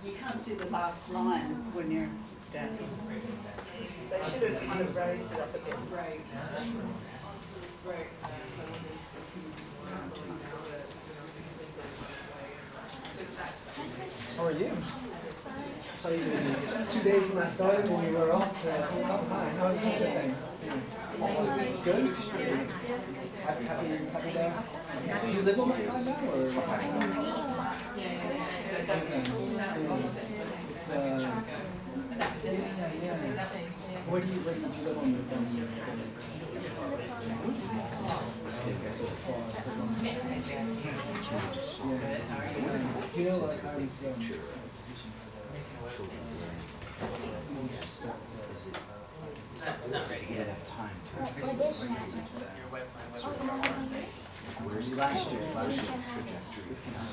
You can't see the last line when you're down here. They should have kind of raised it up a bit. Right. How are you? So you 2 days when I started when you were off. Hi, how was your thing? Good? Happy there? Do you live on that side now or? It's where did you live on the you know, like I was It's not ready yet. Where's last year's trajectory is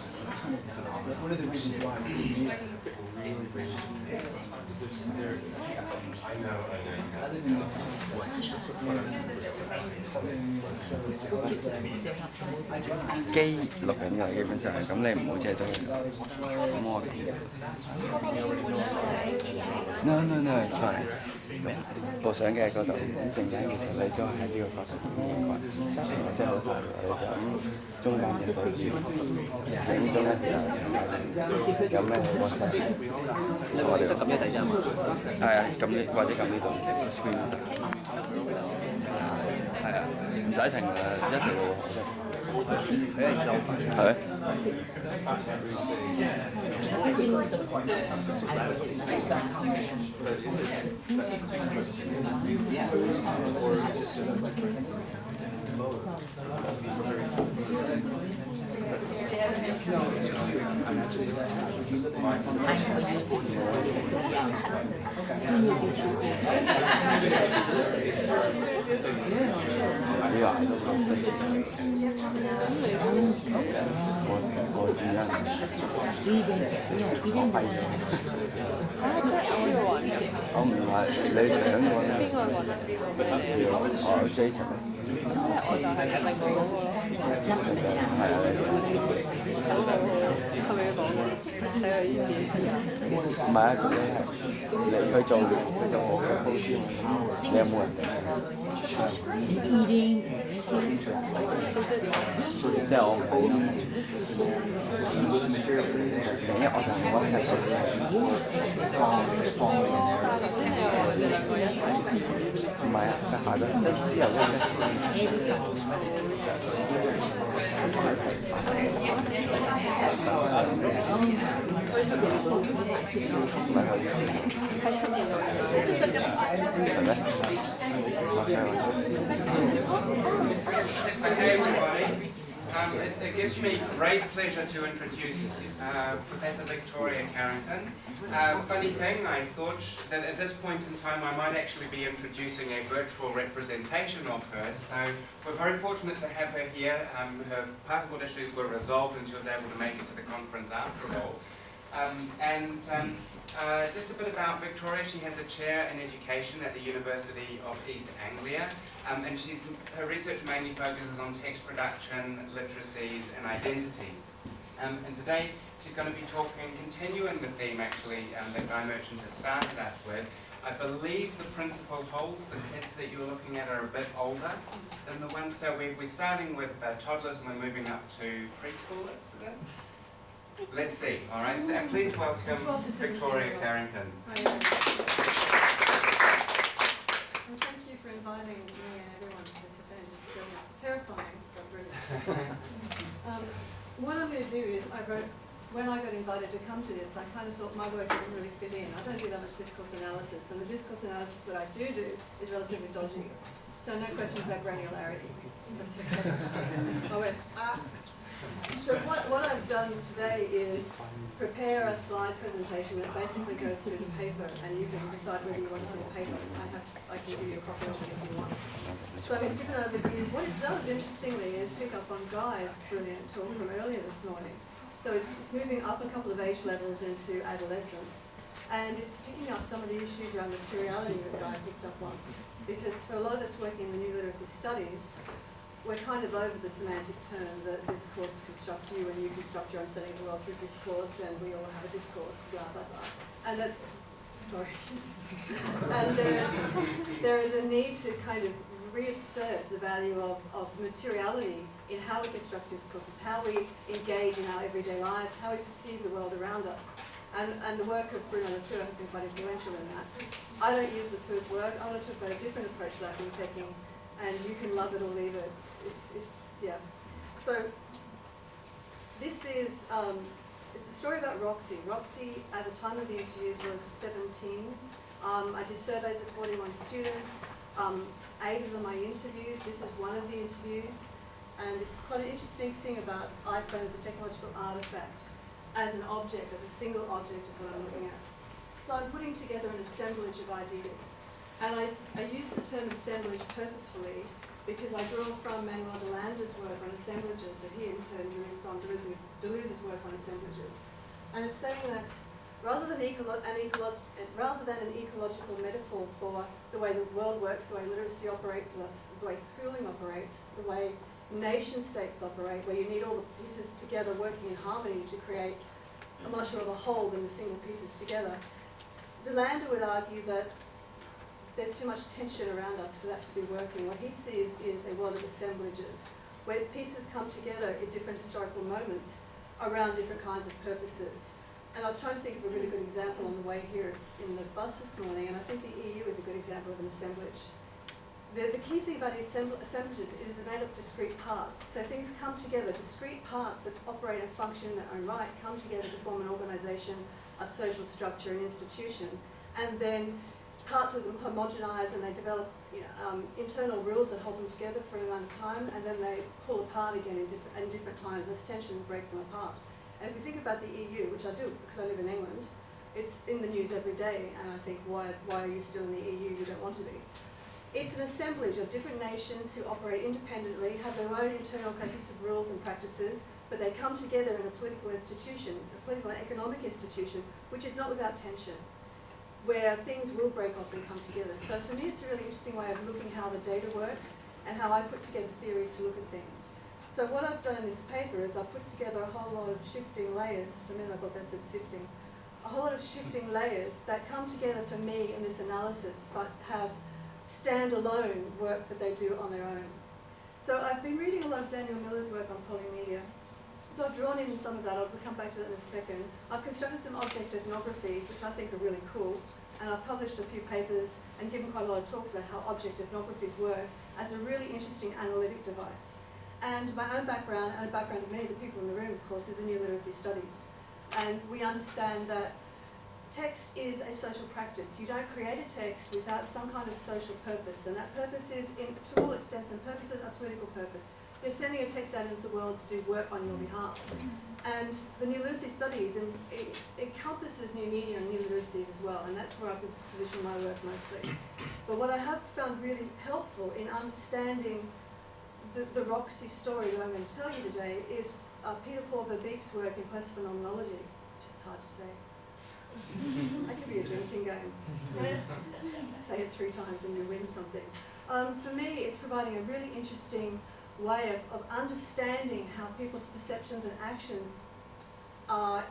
phenomenal. One of the reasons why is機錄緊㗎，基本上咁你唔好借咗佢。咁我No, it's fine。部相機喺嗰度，咁陣間其實你都喺呢個角度影嘅，我 set 好晒，你就咁中間嘅對住影中一條，有咩 WhatsApp？ 我哋得撳一掣啫嘛。係啊，撳呢或者撳呢度 screen 都得。係啊，唔使停㗎，一直會學識。佢係收係。我唔係你想我咧，我 Jason。唔係啊，佢做我嘅 post， 你有冇人哋？即係我唔係因為我就係我係唔係啊，佢下咗之後Hey everybody, it gives me great pleasure to introduce Professor Victoria Carrington. Funny thing, I thought that at this point in time I might actually be introducing a virtual representation of her, so we're very fortunate to have her here. Her passport issues were resolved and she was able to make it to the conference after all. Just a bit about Victoria. She has a chair in education at the University of East Anglia, and her research mainly focuses on text production, literacies and identity. And today she's going to be continuing the theme actually that Guy Merchant has started us with. I believe the principal holds the kids that you're looking at are a bit older than the ones, so we're starting with toddlers and we're moving up to preschoolers today. Let's see, all right? And please welcome Victoria Carrington. Well, thank you for inviting me and everyone to this event. It's brilliant. Terrifying, but brilliant. What I'm going to do is, when I got invited to come to this, I kind of thought my work doesn't really fit in. I don't do that much discourse analysis, and the discourse analysis that I do is relatively dodgy. So no questions about granularity. That's okay. I went, So what I've done today is prepare a slide presentation that basically goes through the paper, and you can decide whether you want to see the paper. I can give you a copy of it if you want. So I'm going to give an overview. What it does, interestingly, is pick up on Guy's brilliant talk from earlier this morning. So it's moving up a couple of age levels into adolescence, and it's picking up some of the issues around materiality that Guy picked up on. Because for a lot of us working in the new literacy studies, we're kind of over the semantic term that discourse constructs you and you construct your own setting of the world through discourse and we all have a discourse, blah, blah, blah. And that, sorry. And there is a need to kind of reassert the value of materiality in how we construct discourses, how we engage in our everyday lives, how we perceive the world around us. And the work of Bruno Latour has been quite influential in that. I don't use Latour's work. I want to talk about a different approach that I've been taking, and you can love it or leave it. Yeah. So this is, it's a story about Roxy. Roxy, at the time of the interviews, was 17. I did surveys of 41 students. 8 of them I interviewed. This is one of the interviews. And it's quite an interesting thing about iPhone as a technological artifact, as an object, as a single object is what I'm looking at. So I'm putting together an assemblage of ideas. And I use the term assemblage purposefully because I draw from Manuel Delander's work on assemblages that he in turn drew from Deleuze's work on assemblages. And it's saying that rather than an ecological metaphor for the way the world works, the way literacy operates, the way schooling operates, the way nation states operate, where you need all the pieces together working in harmony to create a much more of a whole than the single pieces together, Delander would argue that there's too much tension around us for that to be working. What he sees is a world of assemblages, where pieces come together at different historical moments around different kinds of purposes. And I was trying to think of a really good example on the way here in the bus this morning, and I think the EU is a good example of an assemblage. The key thing about assemblages is it made of discrete parts. So things come together, discrete parts that operate and function in their own right come together to form an organisation, a social structure, an institution, and then parts of them homogenise and they develop internal rules that hold them together for an amount of time, and then they pull apart again in different times as tensions break them apart. And if you think about the EU, which I do because I live in England, it's in the news every day, and I think, why are you still in the EU? You don't want to be. It's an assemblage of different nations who operate independently, have their own internal cohesive rules and practices, but they come together in a political institution, a political and economic institution, which is not without tension, where things will break off and come together. So for me, it's a really interesting way of looking how the data works and how I put together theories to look at things. So what I've done in this paper is I've put together a whole lot of shifting layers. For a minute I thought that said sifting. A whole lot of shifting layers that come together for me in this analysis, but have standalone work that they do on their own. So I've been reading a lot of Daniel Miller's work on polymedia. So I've drawn in some of that. I'll come back to that in a second. I've constructed some object ethnographies, which I think are really cool. And I've published a few papers and given quite a lot of talks about how object ethnographies work as a really interesting analytic device. And my own background, and the background of many of the people in the room, of course, is in new literacy studies. And we understand that text is a social practice. You don't create a text without some kind of social purpose. And that purpose is, to all extents and purposes, a political purpose. You're sending a text out into the world to do work on your behalf. And the new literacy studies it encompasses new media and new literacies as well, and that's where I position my work mostly. But what I have found really helpful in understanding the Roxy story that I'm going to tell you today is Peter Paul Verbeek's work in post-phenomenology, which is hard to say. That could be a drinking game. Say it 3 times and you win something. For me, it's providing a really interesting way of understanding how people's perceptions and actions are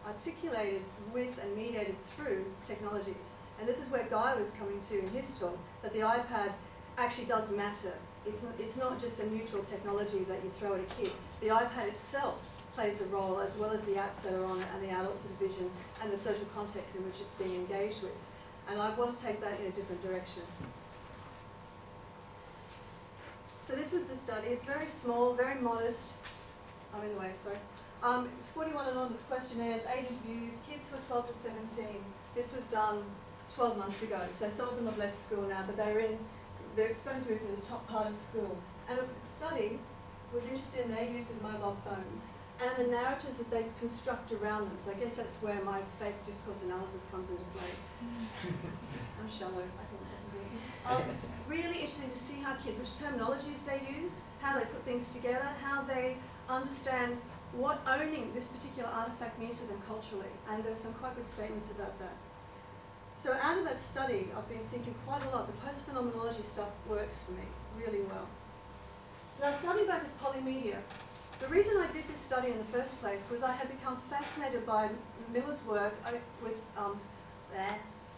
articulated with and mediated through technologies. And this is where Guy was coming to in his talk, that the iPad actually does matter. It's not just a neutral technology that you throw at a kid. The iPad itself plays a role, as well as the apps that are on it and the adult supervision and the social context in which it's being engaged with. And I want to take that in a different direction. So this was the study. It's very small, very modest. I'm in the way, sorry. 41 anonymous questionnaires, 8 interviews, kids who are 12 to 17. This was done 12 months ago, so some of them have left school now, but they're starting to move into the top part of school. And the study was interested in their use of mobile phones and the narratives that they construct around them. So I guess that's where my fake discourse analysis comes into play. I'm shallow, I can do it. Really interesting to see how kids, which terminologies they use, how they put things together, how they understand what owning this particular artifact means to them culturally. And there are some quite good statements about that. So out of that study, I've been thinking quite a lot. The post-phenomenology stuff works for me really well. Now, starting back with polymedia, the reason I did this study in the first place was I had become fascinated by Miller's work with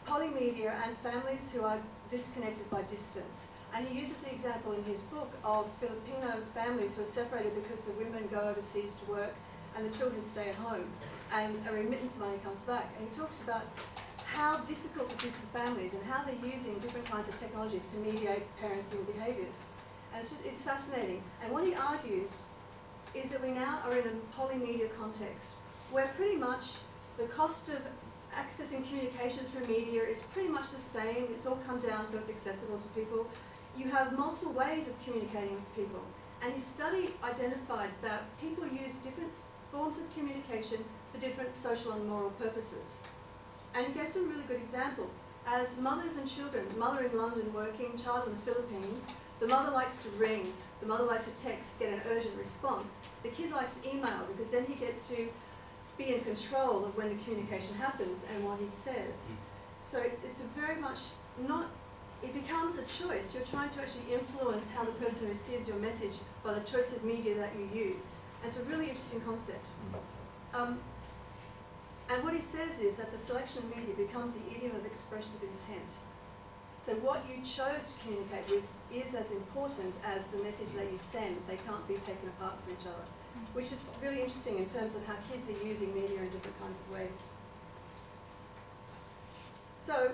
polymedia and families who are disconnected by distance. And he uses the example in his book of Filipino families who are separated because the women go overseas to work and the children stay at home and a remittance money comes back. And he talks about how difficult this is for families and how they're using different kinds of technologies to mediate parenting behaviours. And it's fascinating. And what he argues is that we now are in a polymedia context where pretty much the cost of accessing communication through media is pretty much the same. It's all come down so it's accessible to people. You have multiple ways of communicating with people. And his study identified that people use different forms of communication for different social and moral purposes. And he gave some really good example. As mothers and children, mother in London working, child in the Philippines, the mother likes to ring, the mother likes to text, get an urgent response. The kid likes email because then he gets to be in control of when the communication happens and what he says. So it's a very much not, it becomes a choice. You're trying to actually influence how the person receives your message by the choice of media that you use. And it's a really interesting concept. And what he says is that the selection of media becomes the idiom of expressive intent. So what you chose to communicate with is as important as the message that you send. They can't be taken apart from each other, which is really interesting in terms of how kids are using media in different kinds of ways. So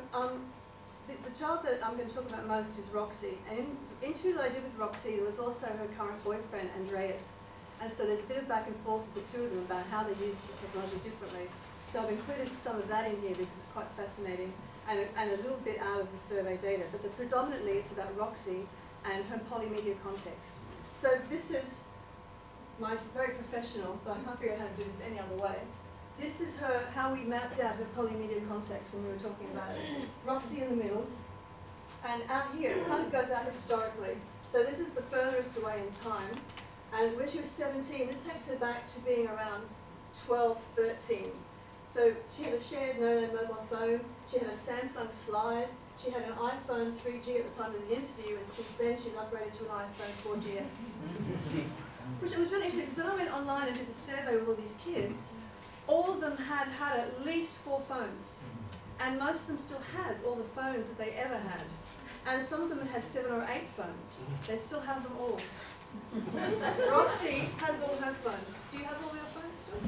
the child that I'm going to talk about most is Roxy. And in the interview that I did with Roxy, there was also her current boyfriend, Andreas. And so there's a bit of back and forth with the two of them about how they use the technology differently. So I've included some of that in here because it's quite fascinating and a little bit out of the survey data. But predominantly it's about Roxy and her polymedia context. So this is my very professional, but I can't figure out how to do this any other way. This is how we mapped out her polymedia context when we were talking about it. Roxy in the middle, and out here, it kind of goes out historically. So this is the furthest away in time. And when she was 17, this takes her back to being around 12, 13. So she had a shared no mobile phone, she had a Samsung Slide, she had an iPhone 3G at the time of the interview, and since then she's upgraded to an iPhone 4GS. Which was really interesting, because when I went online and did the survey with all these kids, all of them had at least 4 phones. And most of them still had all the phones that they ever had. And some of them had 7 or 8 phones. They still have them all. Roxy has all her phones. Do you have all your phones still?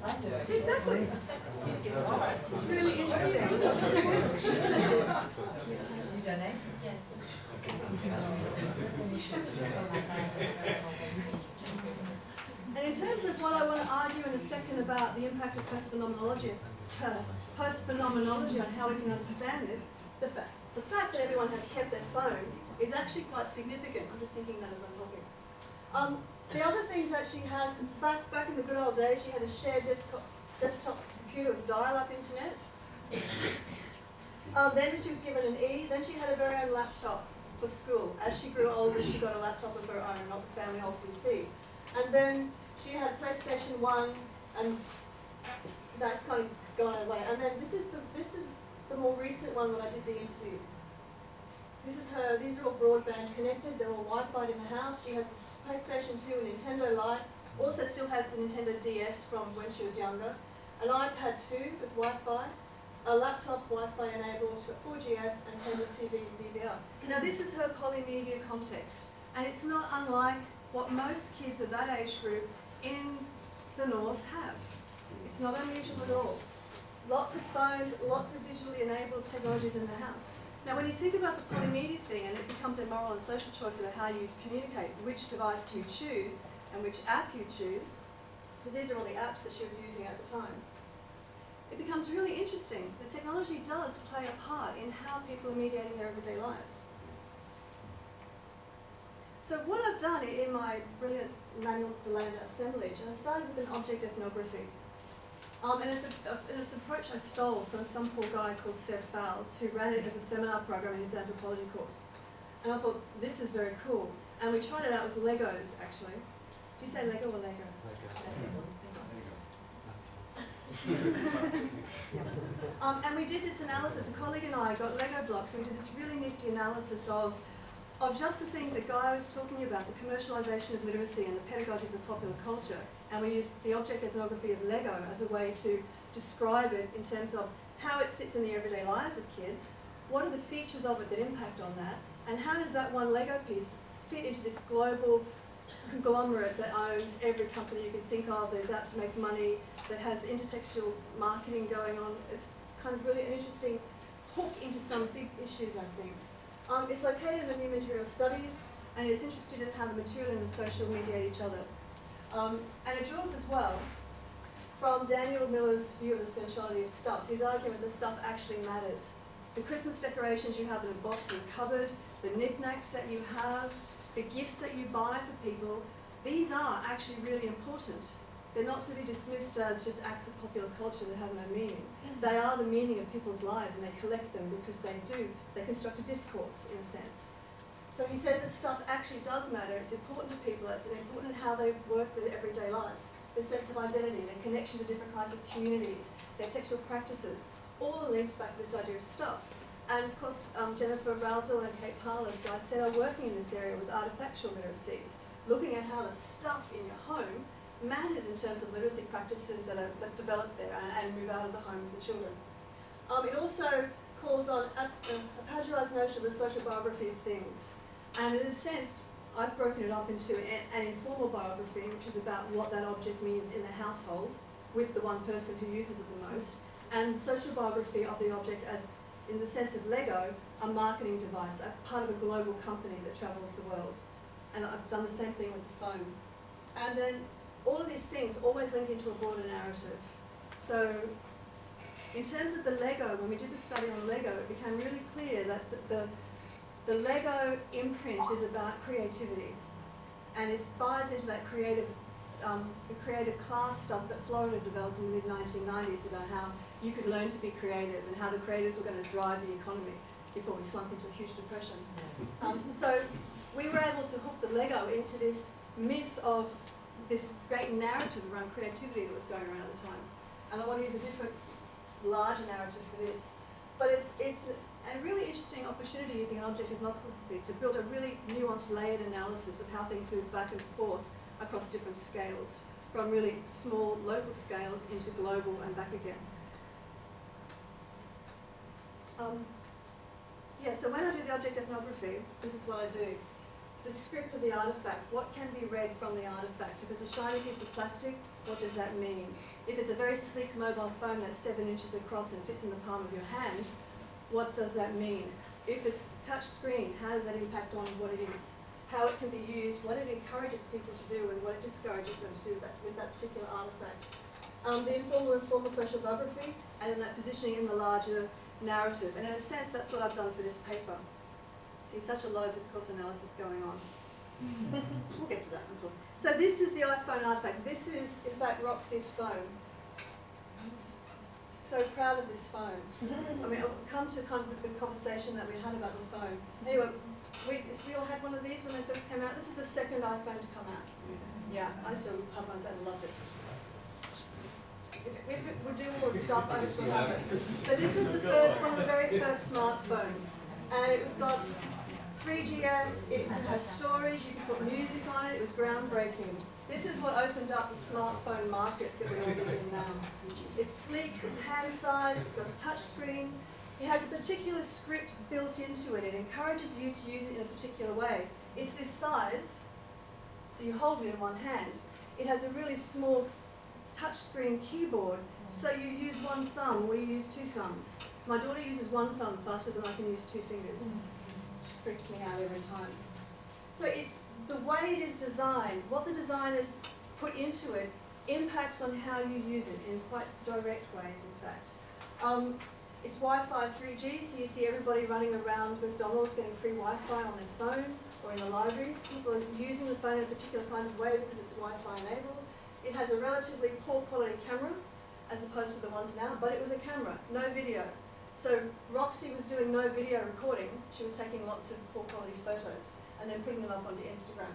I do. Exactly. It's really interesting. You donate? Yes. And in terms of what I want to argue in a second about the impact of post-phenomenology on how we can understand this, the fact that everyone has kept their phone is actually quite significant. I'm just thinking that as I'm talking. The other things that she has, back in the good old days, she had a shared desktop computer with dial-up internet. Then she was given an E. Then she had a very own laptop for school. As she grew older, she got a laptop of her own, not the family old PC. And then she had PlayStation 1, and that's kind of gone away. And then this is the more recent one when I did the interview. These are all broadband connected, they're all Wi-Fi in the house. She has a PlayStation 2, a Nintendo Lite, also still has the Nintendo DS from when she was younger, an iPad 2 with Wi-Fi, a laptop Wi-Fi enabled, she's got 4GS and cable TV and DVR. Now this is her polymedia context, and it's not unlike what most kids of that age group in the North have. It's not unusual at all. Lots of phones, lots of digitally enabled technologies in the house. Now when you think about the polymedia thing, and it becomes a moral and social choice about how you communicate, which device you choose and which app you choose, because these are all the apps that she was using at the time, it becomes really interesting. The technology does play a part in how people are mediating their everyday lives. So what I've done in my brilliant manual delayed assemblage, and I started with an object ethnography. And it's an approach I stole from some poor guy called Seth Fowles, who ran it as a seminar program in his anthropology course. And I thought, this is very cool. And we tried it out with Legos, actually. Do you say Lego or Lego? And we did this analysis. A colleague and I got Lego blocks, and we did this really nifty analysis of of just the things that Guy was talking about, the commercialisation of literacy and the pedagogies of popular culture, and we used the object ethnography of Lego as a way to describe it in terms of how it sits in the everyday lives of kids, what are the features of it that impact on that, and how does that one Lego piece fit into this global conglomerate that owns every company you can think of, that's out to make money, that has intertextual marketing going on. It's kind of really an interesting hook into some big issues, I think. It's located in the New Material Studies, and it's interested in how the material and the social mediate each other. And it draws as well from Daniel Miller's view of the centrality of stuff, his argument that stuff actually matters. The Christmas decorations you have in a box in a cupboard, the knickknacks that you have, the gifts that you buy for people, these are actually really important. They're not to be dismissed as just acts of popular culture that have no meaning. They are the meaning of people's lives, and they collect them because they construct a discourse, in a sense. So he says that stuff actually does matter. It's important to people. It's important in how they work with their everyday lives, their sense of identity, their connection to different kinds of communities, their textual practices, all are linked back to this idea of stuff. And of course, Jennifer Rousel and Kate Parler, as Guy said, are working in this area with artifactual literacies, looking at how the stuff in your home matters in terms of literacy practices that develop there and move out of the home with the children. It also calls on a Padgerised notion of the social biography of things. And in a sense, I've broken it up into an informal biography, which is about what that object means in the household with the one person who uses it the most, and the social biography of the object as, in the sense of Lego, a marketing device, a part of a global company that travels the world. And I've done the same thing with the phone. And then all of these things always link into a broader narrative. So in terms of the Lego, when we did the study on Lego, it became really clear that the Lego imprint is about creativity. And it buys into that creative class stuff that Florida developed in the mid-1990s about how you could learn to be creative and how the creators were going to drive the economy before we slunk into a huge depression. So we were able to hook the Lego into this myth of this great narrative around creativity that was going around at the time. And I want to use a different, larger narrative for this. But it's a really interesting opportunity using an object ethnography to build a really nuanced, layered analysis of how things move back and forth across different scales, from really small local scales into global and back again. So when I do the object ethnography, this is what I do. The script of the artifact, what can be read from the artifact? If it's a shiny piece of plastic, what does that mean? If it's a very sleek mobile phone that's 7 inches across and fits in the palm of your hand, what does that mean? If it's touch screen, how does that impact on what it is? How it can be used, what it encourages people to do, and what it discourages them to do with that particular artifact. The informal and formal social biography, and then that positioning in the larger narrative. And in a sense, that's what I've done for this paper. See, such a lot of discourse analysis going on. We'll get to that. So this is the iPhone artifact. This is, in fact, Roxy's phone. I'm so proud of this phone. I mean, I'll come to kind of the conversation that we had about the phone. Anyway, we all had one of these when they first came out. This is the second iPhone to come out. Yeah, I still have ones and loved it. If it would do all the stuff, I would still have it. But this was the first, one of the very first smartphones. And it was got 3GS, it has storage, you can put music on it, it was groundbreaking. This is what opened up the smartphone market that we're living in now. It's sleek, it's hand-sized, it's got a touch screen. It has a particular script built into it. It encourages you to use it in a particular way. It's this size, so you hold it in one hand. It has a really small touchscreen keyboard, so you use one thumb, we use 2 thumbs. My daughter uses one thumb faster than I can use 2 fingers. Which freaks me out every time. So the way it is designed, what the designers put into it, impacts on how you use it in quite direct ways, in fact. It's Wi-Fi 3G, so you see everybody running around McDonald's getting free Wi-Fi on their phone, or in the libraries. People are using the phone in a particular kind of way because it's Wi-Fi enabled. It has a relatively poor quality camera, as opposed to the ones now, but it was a camera, no video. So Roxy was doing no video recording. She was taking lots of poor quality photos and then putting them up onto Instagram.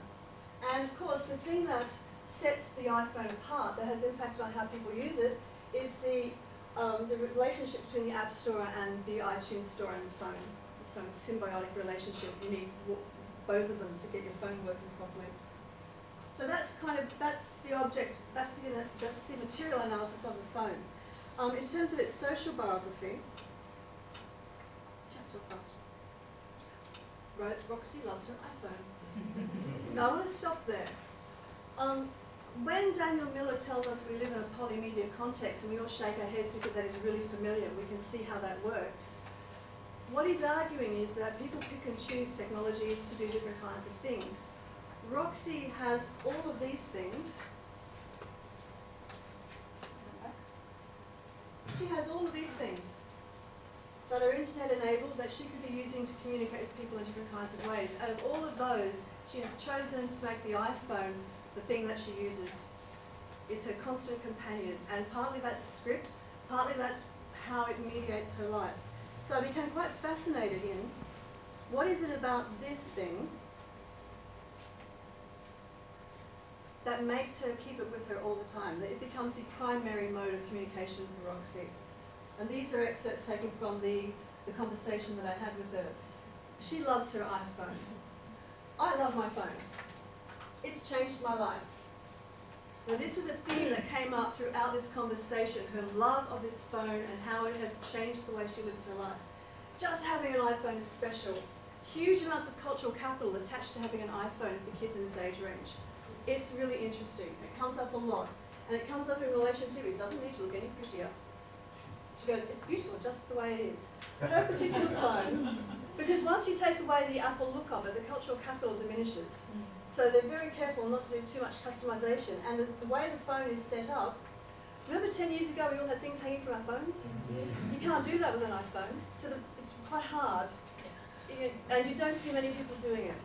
And of course, the thing that sets the iPhone apart, that has impact on how people use it, is the relationship between the App Store and the iTunes Store and the phone. It's a symbiotic relationship. You need both of them to get your phone working properly. So that's the object, that's the material analysis of the phone. In terms of its social biography, chat talk fast. Right, Roxy loves her iPhone. Now I want to stop there. When Daniel Miller tells us we live in a polymedia context, and we all shake our heads because that is really familiar, we can see how that works. What he's arguing is that people pick and choose technologies to do different kinds of things. Roxy has all of these things. She has all of these things that are internet enabled that she could be using to communicate with people in different kinds of ways. Out of all of those, she has chosen to make the iPhone the thing that she uses. It's her constant companion, and partly that's the script, partly that's how it mediates her life. So I became quite fascinated in what is it about this thing that makes her keep it with her all the time, that it becomes the primary mode of communication for Roxy. And these are excerpts taken from the conversation that I had with her. She loves her iPhone. I love my phone. It's changed my life. Now this was a theme that came up throughout this conversation, her love of this phone and how it has changed the way she lives her life. Just having an iPhone is special. Huge amounts of cultural capital attached to having an iPhone for kids in this age range. It's really interesting. It comes up a lot. And it comes up in relation to, it doesn't need to look any prettier. She goes, it's beautiful just the way it is. Her particular phone, because once you take away the Apple look of it, the cultural capital diminishes. So they're very careful not to do too much customization. And the way the phone is set up, remember 10 years ago we all had things hanging from our phones? You can't do that with an iPhone. So it's quite hard. And you don't see many people doing it.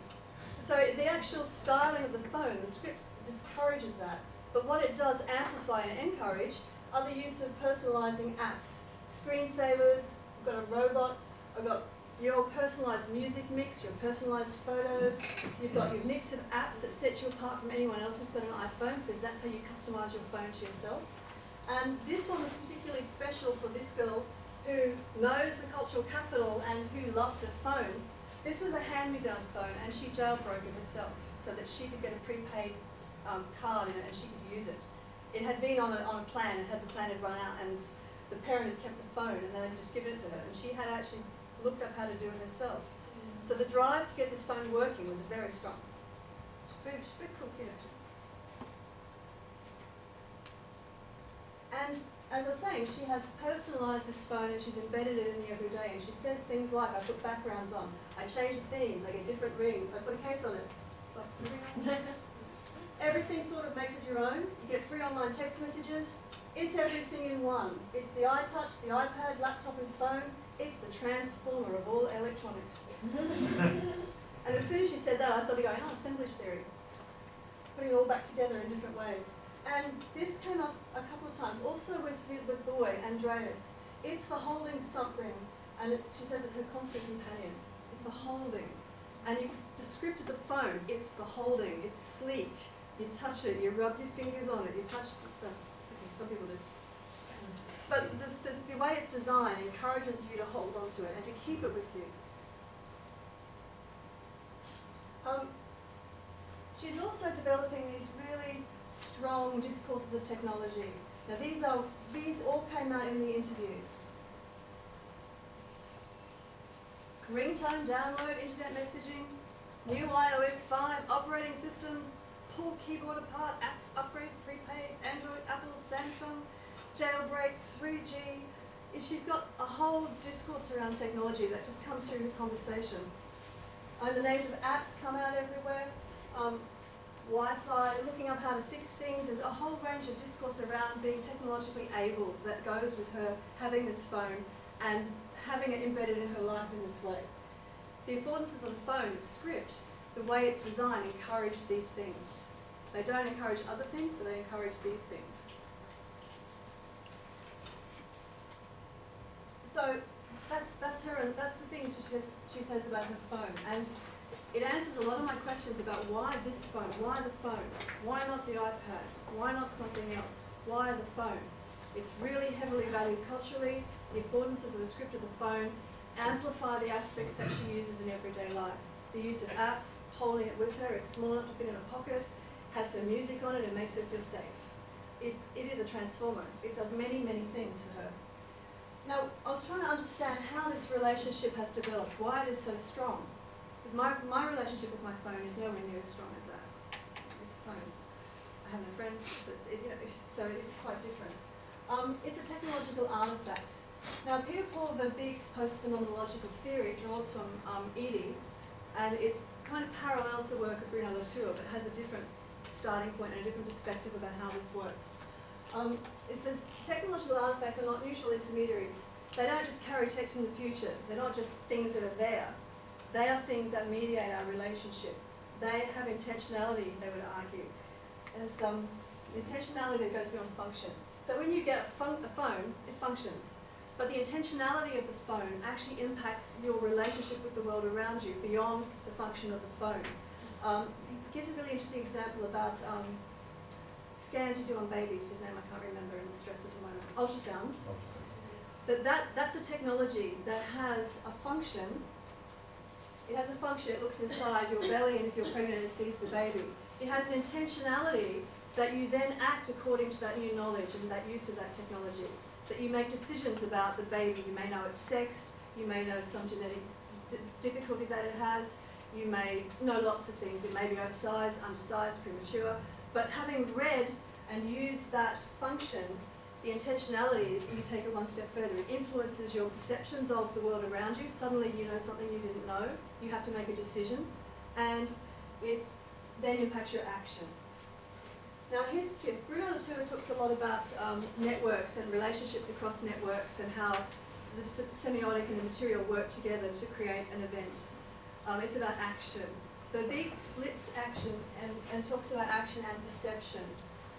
So the actual styling of the phone, the script discourages that. But what it does amplify and encourage are the use of personalizing apps. Screensavers, I've got a robot, I've got your personalized music mix, your personalized photos, you've got your mix of apps that set you apart from anyone else who's got an iPhone, because that's how you customize your phone to yourself. And this one was particularly special for this girl who knows the cultural capital and who loves her phone. This was a hand-me-down phone, and she jailbroke it herself so that she could get a prepaid card in it and she could use it. It had been on a plan, and the plan had run out, and the parent had kept the phone and they had just given it to her, and she had actually looked up how to do it herself. So the drive to get this phone working was very strong. She's a very cool kid, actually. And as I was saying, she has personalised this phone and she's embedded it in the everyday, and she says things like, I put backgrounds on, I change the themes, I get different rings, I put a case on it. It's like, everything sort of makes it your own. You get free online text messages. It's everything in one. It's the iTouch, the iPad, laptop and phone. It's the transformer of all electronics. And as soon as she said that, I started going, assemblage theory. Putting it all back together in different ways. And this came up a couple of times, also with the boy, Andreas. It's for holding something, and she says it's her constant companion. It's for holding. And the script of the phone, it's for holding. It's sleek. You touch it, you rub your fingers on it, you touch the stuff. Okay, some people do. But the way it's designed encourages you to hold on to it and to keep it with you. She's also developing these really strong discourses of technology. Now these all came out in the interviews. Ringtone download, internet messaging, new iOS 5 operating system, pull keyboard apart, apps upgrade, prepaid, Android, Apple, Samsung, jailbreak, 3G. She's got a whole discourse around technology that just comes through the conversation. And the names of apps come out everywhere. Wi-Fi, looking up how to fix things. There's a whole range of discourse around being technologically able that goes with her having this phone and having it embedded in her life in this way. The affordances of the phone, the script, the way it's designed encourage these things. They don't encourage other things, but they encourage these things. So that's her, and that's the things she says about her phone. And it answers a lot of my questions about why this phone, why the phone, why not the iPad, why not something else, why the phone. It's really heavily valued culturally. The affordances of the script of the phone amplify the aspects that she uses in everyday life. the use of apps, holding it with her, it's small enough to fit in a pocket, has her music on it, and makes her feel safe. It is a transformer. It does many, many things for her. Now, I was trying to understand how this relationship has developed, why it is so strong. Because my relationship with my phone is nowhere near as strong as that. It's a phone. I have no friends, but so it is quite different. It's a technological artifact. Now, Peter Paul Van Beek's post-phenomenological theory draws from Edie, and it kind of parallels the work of Bruno Latour, but has a different starting point and a different perspective about how this works. It says technological artifacts are not neutral intermediaries. They don't just carry text from the future. They're not just things that are there. They are things that mediate our relationship. They have intentionality, they would argue. There's intentionality that goes beyond function. So when you get a phone, it functions. But the intentionality of the phone actually impacts your relationship with the world around you beyond the function of the phone. He gives a really interesting example about scans you do on babies, whose name I can't remember in the stress at the moment, ultrasounds. But that's a technology that has a function. It has a function, it looks inside your belly, and if you're pregnant, it sees the baby. It has an intentionality that you then act according to that new knowledge and that use of that technology. That you make decisions about the baby. You may know its sex, you may know some genetic difficulty that it has, you may know lots of things. It may be oversized, undersized, premature, but having read and used that function, the intentionality, you take it one step further. It influences your perceptions of the world around you. Suddenly you know something you didn't know. You have to make a decision, and it then impacts your action. Now, Bruno Latour talks a lot about networks and relationships across networks and how the semiotic and the material work together to create an event. It's about action. The Beek splits action and talks about action and perception.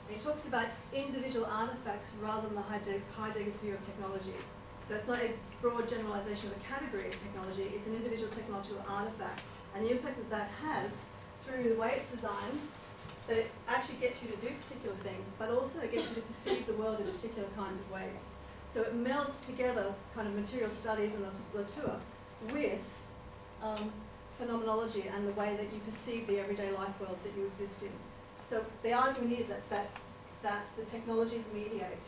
And he talks about individual artifacts rather than the Heidegger's view of technology. So it's not a broad generalization of a category of technology, it's an individual technological artifact. And the impact that that has through the way it's designed, that it actually gets you to do particular things, but also it gets you to perceive the world in particular kinds of ways. So it melds together kind of material studies and Latour with phenomenology and the way that you perceive the everyday life worlds that you exist in. So the argument is that the technologies mediate,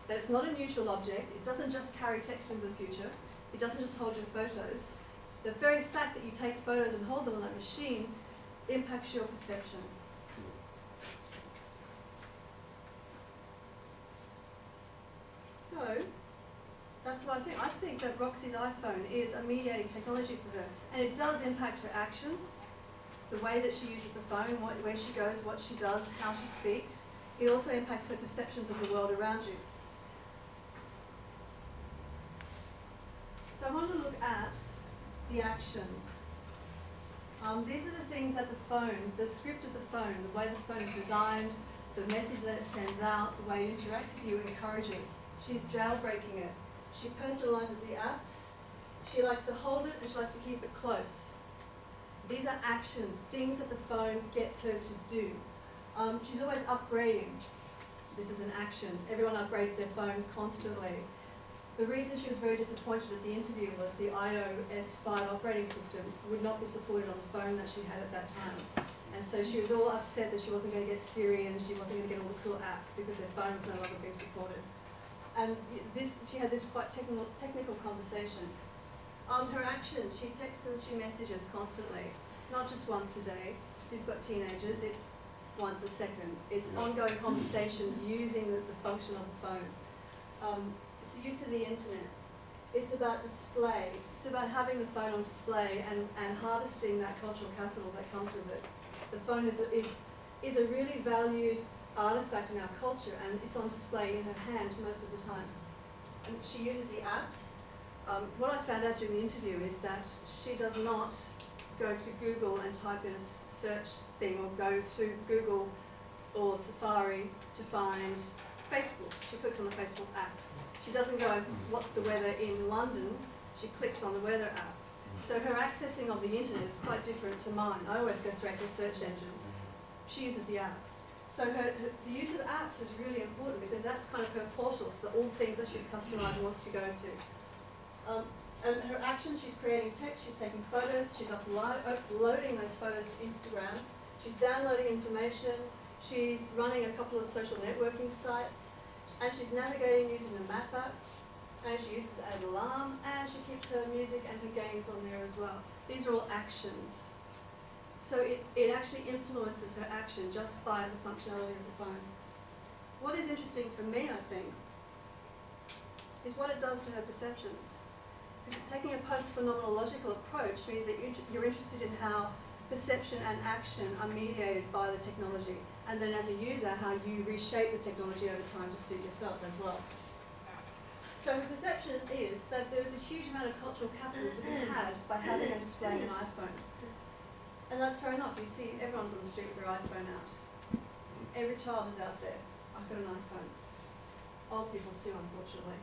that it's not a neutral object, it doesn't just carry text into the future, it doesn't just hold your photos. The very fact that you take photos and hold them on that machine impacts your perception. So, that's what I think. I think that Roxy's iPhone is a mediating technology for her, and it does impact her actions, the way that she uses the phone, where she goes, what she does, how she speaks. It also impacts her perceptions of the world around you. So I want to look at the actions. These are the things that the phone, the script of the phone, the way the phone is designed, the message that it sends out, the way it interacts with you, encourages. She's jailbreaking it. She personalizes the apps. She likes to hold it and she likes to keep it close. These are actions, things that the phone gets her to do. She's always upgrading. This is an action. Everyone upgrades their phone constantly. The reason she was very disappointed at the interview was the iOS 5 operating system would not be supported on the phone that she had at that time. And so she was all upset that she wasn't going to get Siri and she wasn't going to get all the cool apps because her phone was no longer being supported. And she had this quite technical conversation. Her actions, she texts and she messages constantly, not just once a day. If you've got teenagers, it's once a second. It's ongoing conversations using the function of the phone. It's the use of the internet. It's about display. It's about having the phone on display and harvesting that cultural capital that comes with it. The phone is a really valued artifact in our culture, and it's on display in her hand most of the time. And she uses the apps. What I found out during the interview is that she does not go to Google and type in a search thing or go through Google or Safari to find Facebook. She clicks on the Facebook app. She doesn't go, what's the weather in London? She clicks on the weather app. So her accessing of the internet is quite different to mine. I always go straight to a search engine. She uses the app. So the use of apps is really important because that's kind of her portal to all the things that she's customized and wants to go to. And her actions, she's creating text, she's taking photos, she's uploading those photos to Instagram, she's downloading information, she's running a couple of social networking sites, and she's navigating using the map app, and she uses Ad Alarm, and she keeps her music and her games on there as well. These are all actions. So it actually influences her action just by the functionality of the phone. What is interesting for me, I think, is what it does to her perceptions. Because taking a post-phenomenological approach means that you're interested in how perception and action are mediated by the technology, and then as a user, how you reshape the technology over time to suit yourself as well. So her perception is that there's a huge amount of cultural capital to be had by having and displaying an iPhone. And that's fair enough. You see everyone's on the street with their iPhone out. Every child is out there. I've got an iPhone. Old people too, unfortunately.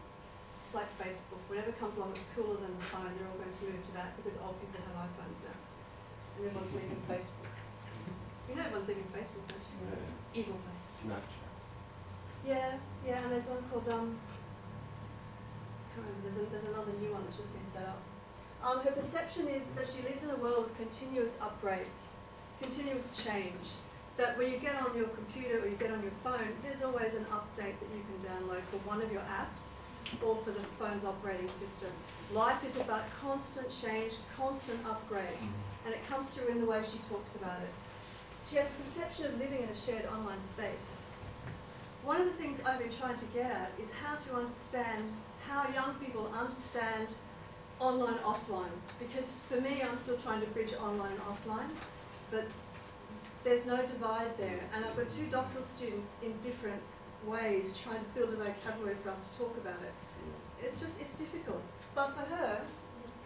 It's like Facebook. Whatever comes along that's cooler than the phone, they're all going to move to that because old people have iPhones now. And everyone's leaving Facebook. You know everyone's leaving Facebook, don't you? Yeah. Evil place. Snapchat. Yeah, and there's one called, can't remember, there's another new one that's just been set up. Her perception is that she lives in a world with continuous upgrades, continuous change. That when you get on your computer or you get on your phone, there's always an update that you can download for one of your apps or for the phone's operating system. Life is about constant change, constant upgrades, and it comes through in the way she talks about it. She has a perception of living in a shared online space. One of the things I've been trying to get at is how to understand how young people understand online, offline. Because for me, I'm still trying to bridge online and offline, but there's no divide there. And I've got 2 doctoral students in different ways trying to build a vocabulary for us to talk about it. It's difficult. But for her,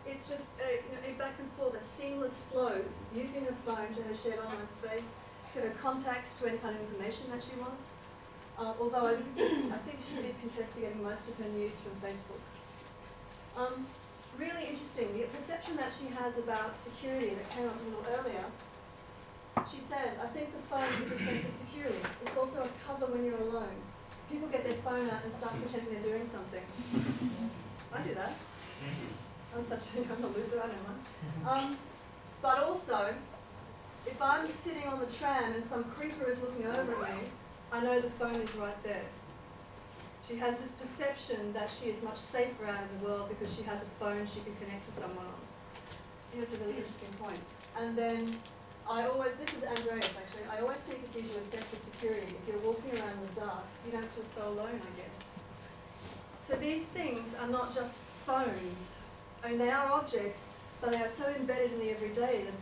it's just a back and forth, a seamless flow, using her phone to her shared online space, to her contacts, to any kind of information that she wants. Although I think she did confess to getting most of her news from Facebook. Really interesting, the perception that she has about security that came up a little earlier. She says, I think the phone is a sense of security. It's also a cover when you're alone. People get their phone out and start pretending they're doing something. I do that. I'm a loser, I don't mind. But also, if I'm sitting on the tram and some creeper is looking over at me, I know the phone is right there. She has this perception that she is much safer out in the world because she has a phone she can connect to someone on. I think that's a really interesting point. And then this is Andreas actually, I always think it gives you a sense of security. If you're walking around in the dark, you don't feel so alone, I guess. So these things are not just phones. I mean, they are objects, but they are so embedded in the everyday that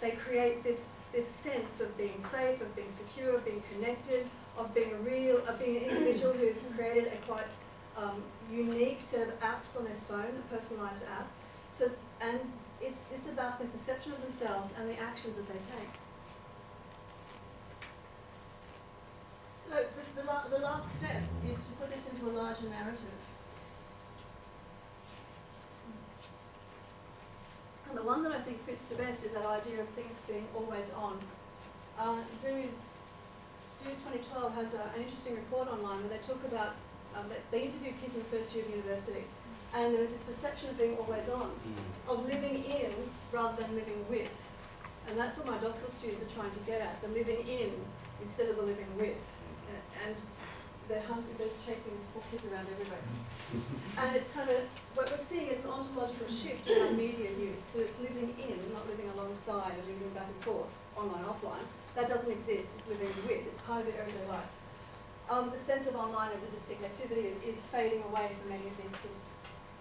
they create this sense of being safe, of being secure, of being connected, of being being an individual who's created a quite unique set of apps on their phone, a personalised app. So, and it's about their perception of themselves and the actions that they take. So the last step is to put this into a larger narrative. And the one that I think fits the best is that idea of things being always on. DEWS 2012 has an interesting report online where they talk about, they interview kids in the first year of university, and there's this perception of being always on, of living in rather than living with. And that's what my doctoral students are trying to get at, the living in instead of the living with. And they're chasing these poor kids around everywhere. And it's kind of, what we're seeing is an ontological shift in our media use. So it's living in, not living alongside and moving back and forth, online, offline. That doesn't exist, it's living with, it's part of your everyday life. The sense of online as a distinct activity is fading away for many of these kids.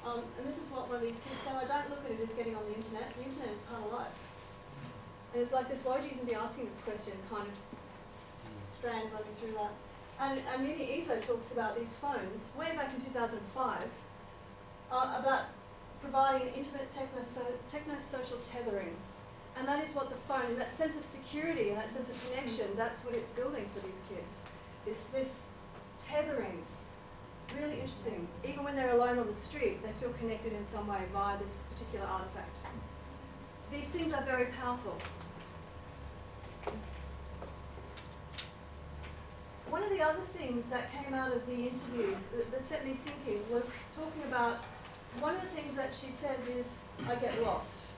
And this is what one of these kids said, I don't look at it as getting on the internet is part of life. And it's like this, why would you even be asking this question, kind of strand running through that. And Mimi Ito talks about these phones, way back in 2005, about providing intimate techno-social tethering. And that is what the phone, that sense of security and that sense of connection, that's what it's building for these kids. This tethering, really interesting. Even when they're alone on the street, they feel connected in some way via this particular artifact. These things are very powerful. One of the other things that came out of the interviews that set me thinking was talking about one of the things that she says is, I get lost.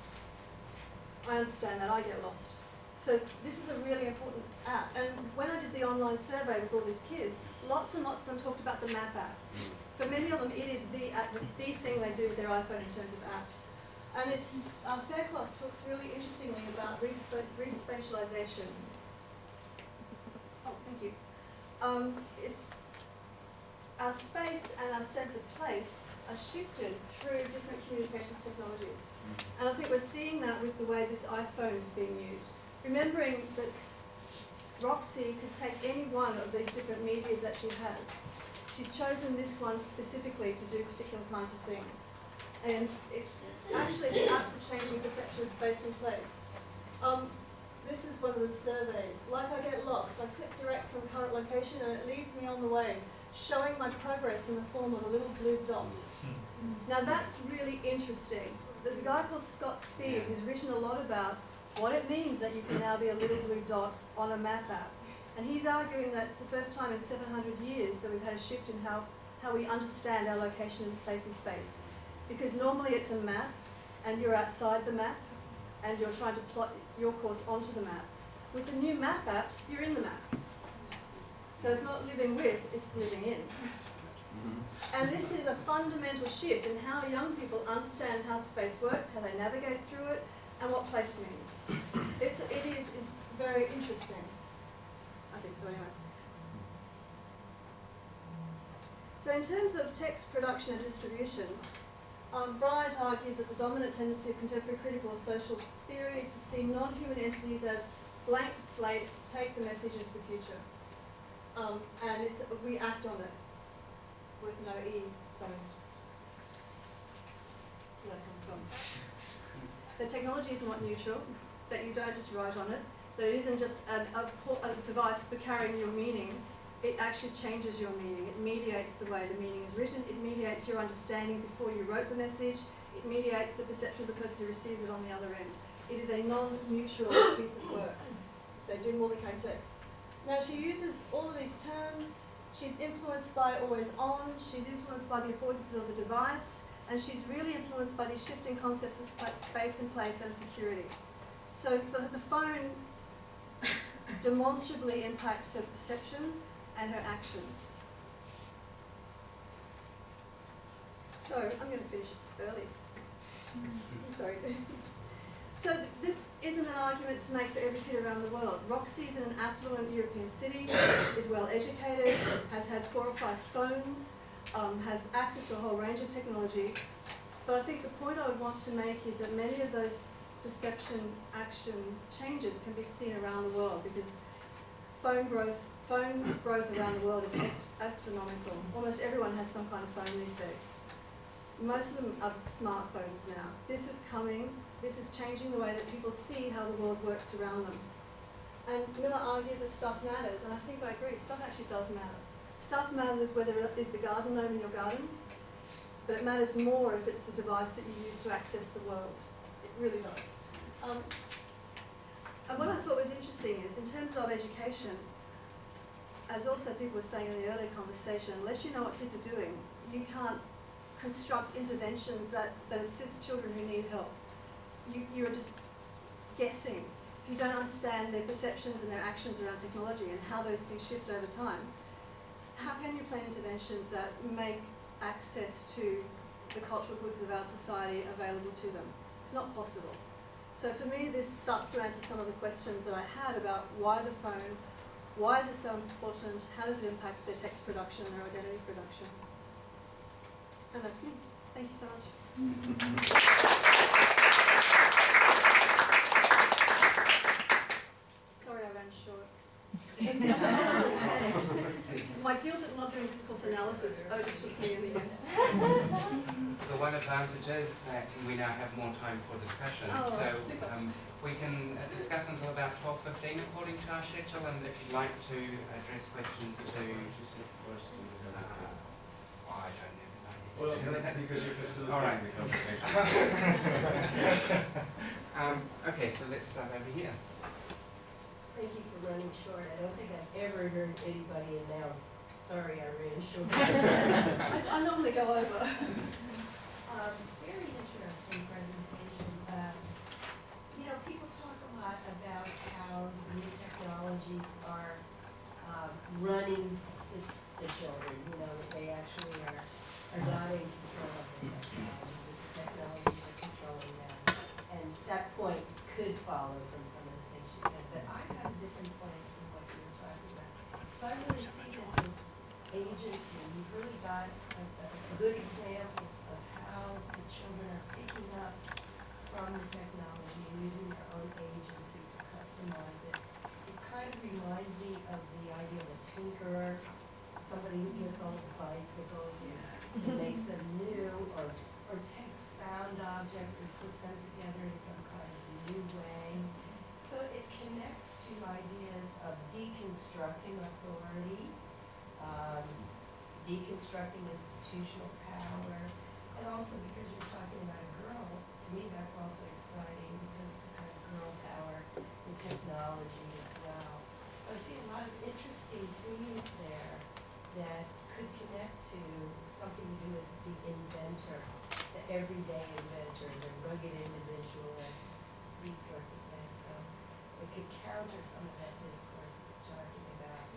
I understand that, I get lost. So this is a really important app. And when I did the online survey with all these kids, lots and lots of them talked about the Map app. For many of them, it is the thing they do with their iPhone in terms of apps. And it's, Fairclough talks really interestingly about respatialization. Oh, thank you. It's our space and our sense of place are shifted through different communications technologies. And I think we're seeing that with the way this iPhone is being used. Remembering that Roxy could take any one of these different medias that she has. She's chosen this one specifically to do particular kinds of things. And actually the apps are changing perception of space and place. This is one of the surveys. Like I get lost, I click direct from current location and it leads me on the way, showing my progress in the form of a little blue dot. Now that's really interesting. There's a guy called Scott Speed who's written a lot about what it means that you can now be a little blue dot on a map app. And he's arguing that it's the first time in 700 years that we've had a shift in how we understand our location in place and space. Because normally it's a map and you're outside the map and you're trying to plot your course onto the map. With the new map apps, you're in the map. So it's not living with, it's living in. And this is a fundamental shift in how young people understand how space works, how they navigate through it, and what place means. It is very interesting. I think so anyway. So in terms of text production and distribution, Bryant argued that the dominant tendency of contemporary critical or social theory is to see non-human entities as blank slates to take the message into the future. And we act on it with no E, sorry. Where that comes from. The technology is not neutral, that you don't just write on it, that it isn't just a device for carrying your meaning, it actually changes your meaning. It mediates the way the meaning is written, it mediates your understanding before you wrote the message, it mediates the perception of the person who receives it on the other end. It is a non-neutral piece of work. So Jim Mullican text. Now she uses all of these terms, she's influenced by always on, she's influenced by the affordances of the device, and she's really influenced by these shifting concepts of space and place and security. So the phone demonstrably impacts her perceptions and her actions. So I'm going to finish early. Sorry. So this isn't an argument to make for every kid around the world. Roxy's in an affluent European city, is well educated, has had 4 or 5 phones, has access to a whole range of technology. But I think the point I would want to make is that many of those perception action changes can be seen around the world because phone growth around the world is astronomical. Almost everyone has some kind of phone these days. Most of them are smartphones now. This is coming. This is changing the way that people see how the world works around them. And Miller argues that stuff matters, and I think I agree. Stuff actually does matter. Stuff matters whether is the garden gnome in your garden, but it matters more if it's the device that you use to access the world. It really does. And what I thought was interesting is, in terms of education, as also people were saying in the earlier conversation, unless you know what kids are doing, you can't construct interventions that assist children who need help. You're just guessing. You don't understand their perceptions and their actions around technology and how those things shift over time. How can you plan interventions that make access to the cultural goods of our society available to them? It's not possible. So for me, this starts to answer some of the questions that I had about why the phone, why is it so important, how does it impact their text production, their identity production. And that's me. Thank you so much. Sorry I ran short. My guilt at not doing discourse analysis overtook me in the end. The one advantage is that we now have more time for discussion. Oh, so super. we can discuss until about 12:15 according to our schedule, and if you'd like to address questions to... I don't know. Well, because you're facilitating All right. the conversation. Okay, so let's start over here. Thank you for running short. I don't think I've ever heard anybody announce, sorry, I ran short. I normally go over. from the technology and using their own agency to customize it. It kind of reminds me of the idea of a tinkerer, somebody who gets all the bicycles and makes them new, or takes found objects and puts them together in some kind of new way. So it connects to ideas of deconstructing authority, deconstructing institutional power, and also because you're talking about a girl, to me that's also exciting because it's a kind of girl power in technology as well. So I see a lot of interesting themes there that could connect to something to do with the inventor, the everyday inventor, the rugged individualist, these sorts of things. So it could counter some of that discourse that's talking about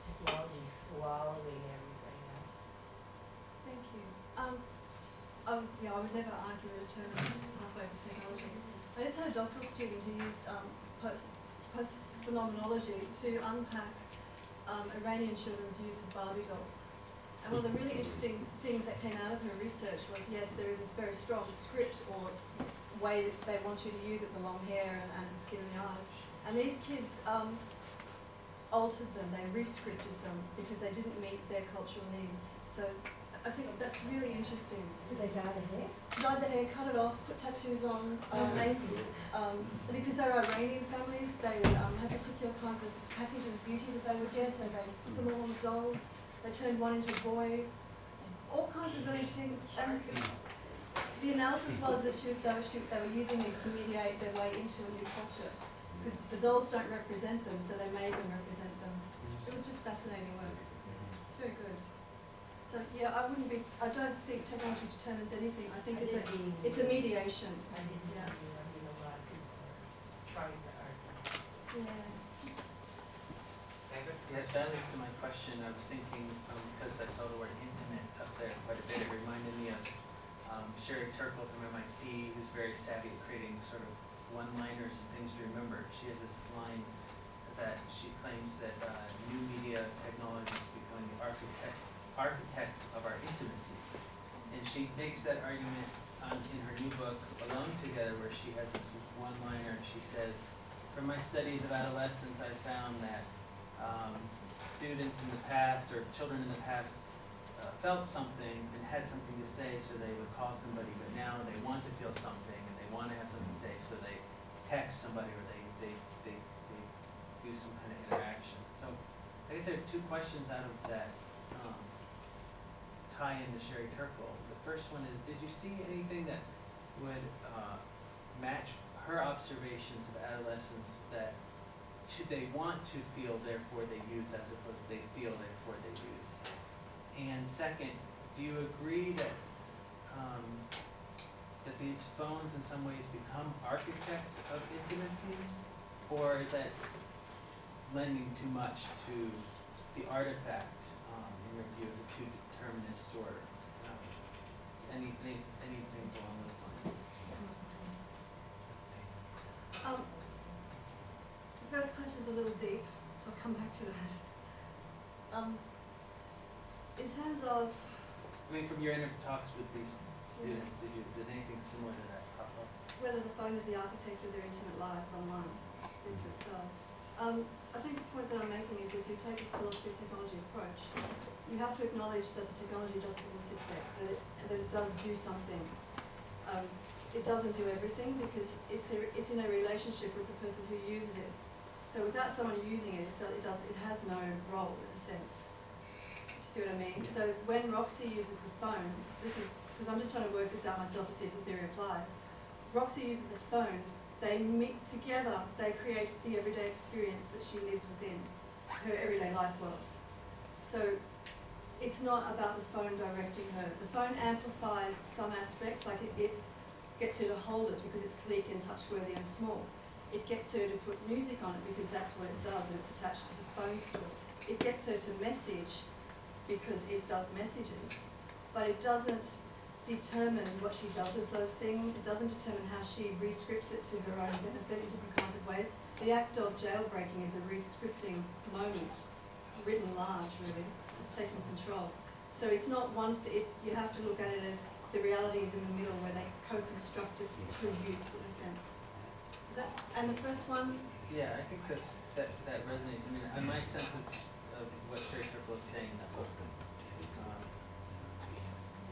technology swallowing everything else. Thank you. Yeah, I would never argue a determinist pathway for technology. I just had a doctoral student who used post-phenomenology to unpack Iranian children's use of Barbie dolls. And one of the really interesting things that came out of her research was, yes, there is this very strong script or way that they want you to use it, the long hair and the skin and the eyes. And these kids altered them, they re-scripted them because they didn't meet their cultural needs. So I think that's really interesting. Did they dye the hair? Dyed the hair, cut it off, put tattoos on. Because they're Iranian families, they have particular kinds of package and beauty that they would get, so they put them all on the dolls. They turned one into a boy. All kinds of really things. And the analysis was that they were using these to mediate their way into a new culture. Because the dolls don't represent them, so they made them represent them. It was just fascinating work. It's very good. So yeah, I don't think technology determines anything. I think it's a mediation. I didn't know, I mean, a lot of people are trying to argue. Yeah. David? Yeah, that leads to my question. I was thinking, because I saw the word intimate up there quite a bit, it reminded me of Sherry Turkle from MIT, who's very savvy at creating sort of one-liners and things to remember. She has this line that she claims that new media technology is becoming the architects of our intimacies. And she makes that argument in her new book, Alone Together, where she has this one-liner. She says, from my studies of adolescence, I found that students in the past, or children in the past, felt something and had something to say, so they would call somebody, but now they want to feel something and they want to have something to say, so they text somebody or they do some kind of interaction. So I guess there's two questions out of that tie into Sherry Turkle. The first one is, did you see anything that would match her observations of adolescents that they want to feel, therefore they use, as opposed to they feel, therefore they use? And second, do you agree that that these phones in some ways become architects of intimacies, or is that lending too much to the artifact in your view as a two-determinist sort of? Anything along those lines? The first question is a little deep, so I'll come back to that. In terms of, I mean, from your talks with these students, did anything similar to that pop up? whether the phone is the architect of their intimate lives online, think for themselves. I think the point that I'm making is if you take a philosophy of technology approach, you have to acknowledge that the technology just doesn't sit there, that it does do something. It doesn't do everything because it's in a relationship with the person who uses it. So without someone using it, it has no role in a sense. See what I mean? So when Roxy uses the phone, this is, because I'm just trying to work this out myself to see if the theory applies. Roxy uses the phone, they meet together, they create the everyday experience that she lives within her everyday life world. So it's not about the phone directing her. The phone amplifies some aspects, like it gets her to hold it because it's sleek and touchworthy and small. It gets her to put music on it because that's what it does and it's attached to the phone store. It gets her to message because it does messages, but it doesn't determine what she does with those things. It doesn't determine how she re-scripts it to her own benefit in different kinds of ways. The act of jailbreaking is a re-scripting moment, written large really. It's taking control. So it's not one you have to look at it as the reality is in the middle where they co-construct it through use in a sense. Is that, and the first one? Yeah, I think that resonates. I mean, my sense of what Sherry Turkle is saying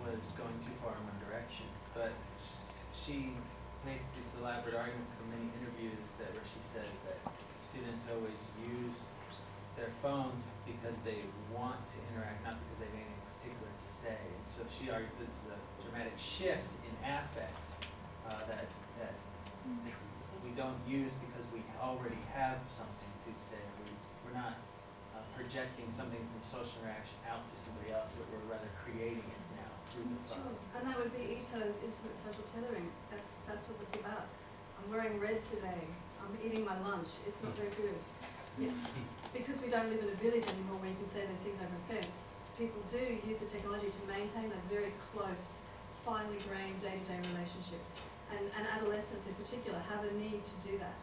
was going too far in one direction, but she makes this elaborate argument from many interviews where she says that students always use their phones because they want to interact, not because they have anything particular to say. And so she argues that this is a dramatic shift in affect that we don't use because we already have something to say. We're not projecting something from social interaction out to somebody else, but we're rather creating it now through the phone. Sure. And that would be Ito's intimate social tethering. That's what it's about. I'm wearing red today. I'm eating my lunch. It's not very good. Yeah. Because we don't live in a village anymore where you can say those things over a fence, people do use the technology to maintain those very close, finely grained day-to-day relationships. And adolescents in particular have a need to do that.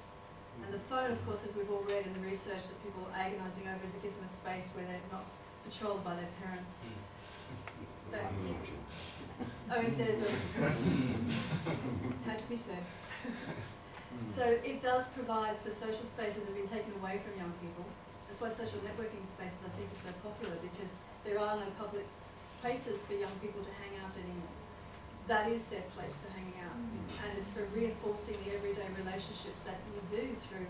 And the phone, of course, as we've all read in the research that people are agonising over, is it gives them a space where they're not patrolled by their parents. I mean, there's a had to be said. So it does provide for social spaces that have been taken away from young people. That's why social networking spaces, I think, are so popular, because there are no public places for young people to hang out anymore. That is their place for hanging out, and it's for reinforcing the everyday relationships that you do through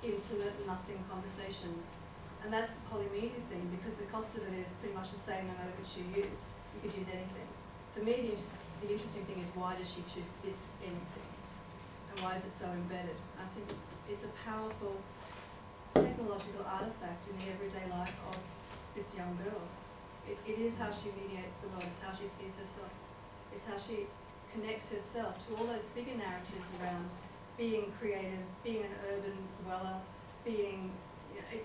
intimate, nothing conversations. And that's the polymedia thing, because the cost of it is pretty much the same no matter which you use. You could use anything. For me, the interesting thing is, why does she choose this anything? And why is it so embedded? I think it's a powerful technological artifact in the everyday life of this young girl. It is how she mediates the world. It's how she sees herself. It's how she connects herself to all those bigger narratives around being creative, being an urban dweller, being a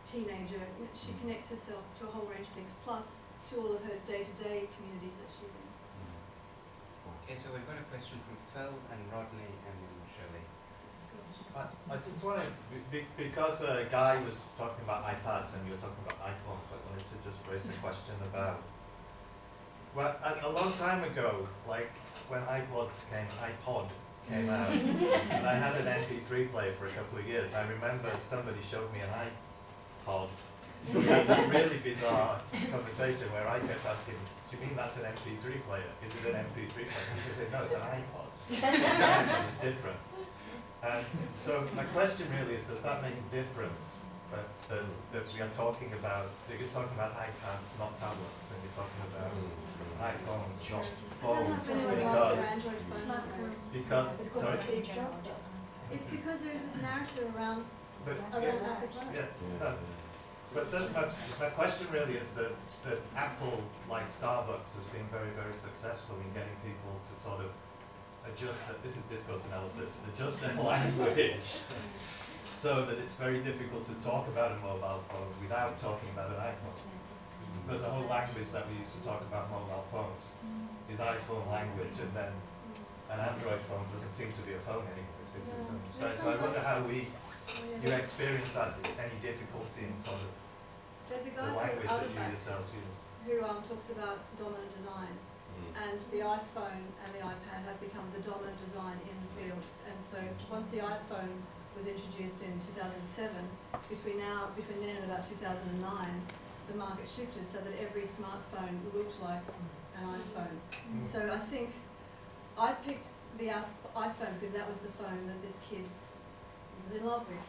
teenager. She connects herself to a whole range of things, plus to all of her day-to-day communities that she's in. Okay, so we've got a question from Phil and Rodney and then Shirley. I just wanted, because Guy was talking about iPads and you were talking about iPhones, I wanted to just raise a question about, well, a long time ago, like when iPod came out, and I had an MP3 player for a couple of years. I remember somebody showed me an iPod. We had this really bizarre conversation where I kept asking, do you mean that's an MP3 player? Is it an MP3 player? And she said, no, it's an iPod. It's different. And so my question really is, does that make a difference that we are talking about, that you're talking about iPads, not tablets, and you're talking about iPhones, not phones, because sorry? It's because there is this narrative around But Apple products. yes, no. But my question really is that Apple, like Starbucks, has been very, very successful in getting people to sort of adjust, this is discourse analysis, adjust their language so that it's very difficult to talk about a mobile phone without talking about an iPhone. Because the whole language that we used to talk about mobile phones is iPhone language, and then an Android phone doesn't seem to be a phone anymore. It's its own space. So I wonder how you experience that, any difficulty in sort of There's a the guy called language that you Alibaba yourselves use. who talks about dominant design, and the iPhone and the iPad have become the dominant design in the fields. And so once the iPhone was introduced in 2007, between then and about 2009, the market shifted so that every smartphone looked like an iPhone. So I think I picked the iPhone because that was the phone that this kid was in love with.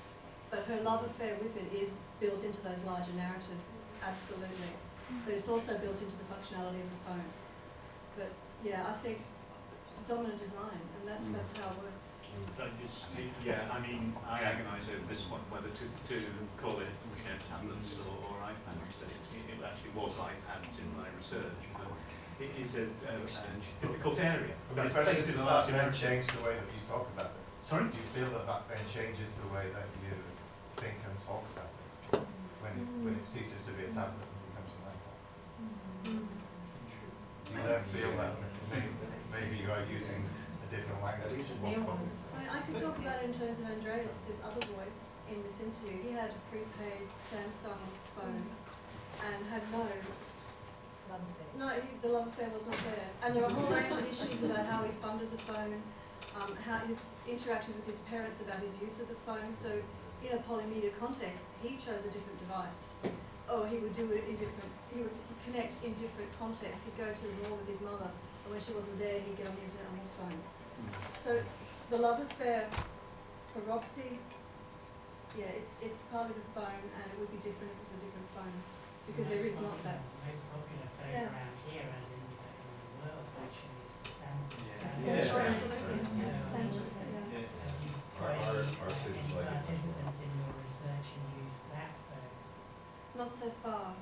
But her love affair with it is built into those larger narratives, absolutely. But it's also built into the functionality of the phone. But yeah, I think dominant design, and that's how it works. Yeah, I mean, I agonise over this one, whether to call it tablets or iPads. It actually was iPads in my research, but it is a difficult area. But the question is, does that then change the way that you talk about it? Sorry? Do you feel that then changes the way that you think and talk about it when it ceases to be a tablet and becomes an iPad? Do you then feel that maybe you are using a different language? I could talk about it in terms of Andreas, the other boy in this interview. He had a prepaid Samsung phone and had no love affair. No, the love affair was not there. And there were a whole range of issues about how he funded the phone, how his interactions with his parents about his use of the phone. So in a polymedia context, he chose a different device. Or he would do it in different, he would connect in different contexts. He'd go to the mall with his mother, and when she wasn't there, he'd get on the internet on his phone. So the love affair for Roxy, yeah, it's partly the phone, and it would be different if it was a different phone, because there is not that. The most popular phone Yeah. around here and in the world actually is the Samsung. Yeah. That's Yeah. the Sure, choice. absolutely. Yeah. Samsung, yeah. Yes. You Our students any like it. participants in your research and use that phone? Not so far.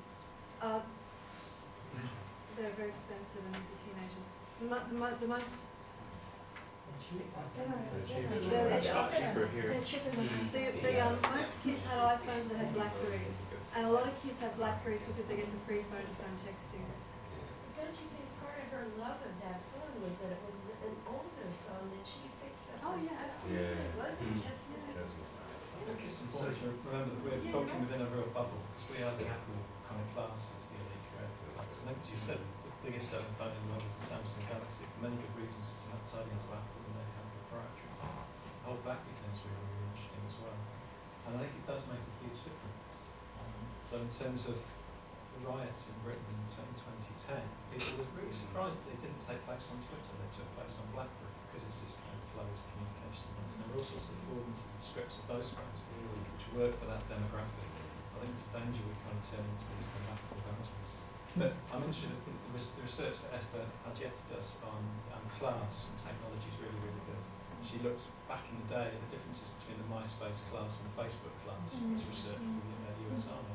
They're very expensive, and these are teenagers. The most most kids had iPhones that had Blackberries, and a lot of kids have Blackberries because they get the free phone to phone texting. Don't you think part of her love of that phone was that it was an older phone that she fixed up Oh, herself? yeah, absolutely. It wasn't just I think it's important to remember that we're talking within a real bubble, because we are the Apple kind of class as the elite creator. Like I think you said, the biggest selling phone in the world is the Samsung Galaxy, for many good reasons, because you're not tied into Apple and they have proprietary. The whole BlackBerry thing is really, really interesting as well. And I think it does make a huge difference. So in terms of the riots in Britain in 2010, people were really surprised that they didn't take place on Twitter, they took place on BlackBerry, because it's this kind of flow of communication. And there were all sorts of affordances and scripts of those phones which work for that demographic. I think it's a danger we kind of turn into these kind of Apple evangelists. But I'm interested in the research that Esther Adjeta does on class and technology is really, really good. She looked back in the day at the differences between the MySpace class and the Facebook class. It's research from the US Army.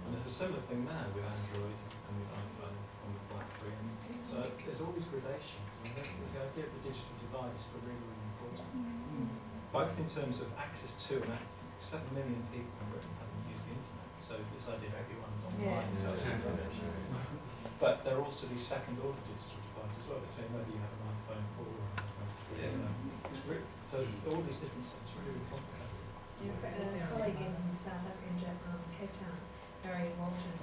And there's a similar thing now with Android and with iPhone and with BlackBerry. And so there's all these gradations. And I think the idea of the digital divide is still really, really important. Both in terms of access to and 7 million people in Britain haven't used the internet. So this idea of everyone's online is but there are also these second order digital divides as well between whether you have an iPhone 4 or an iPhone 3. So all these differences are really, really complicated. A colleague in South Africa, in Cape Town, Barry Walton,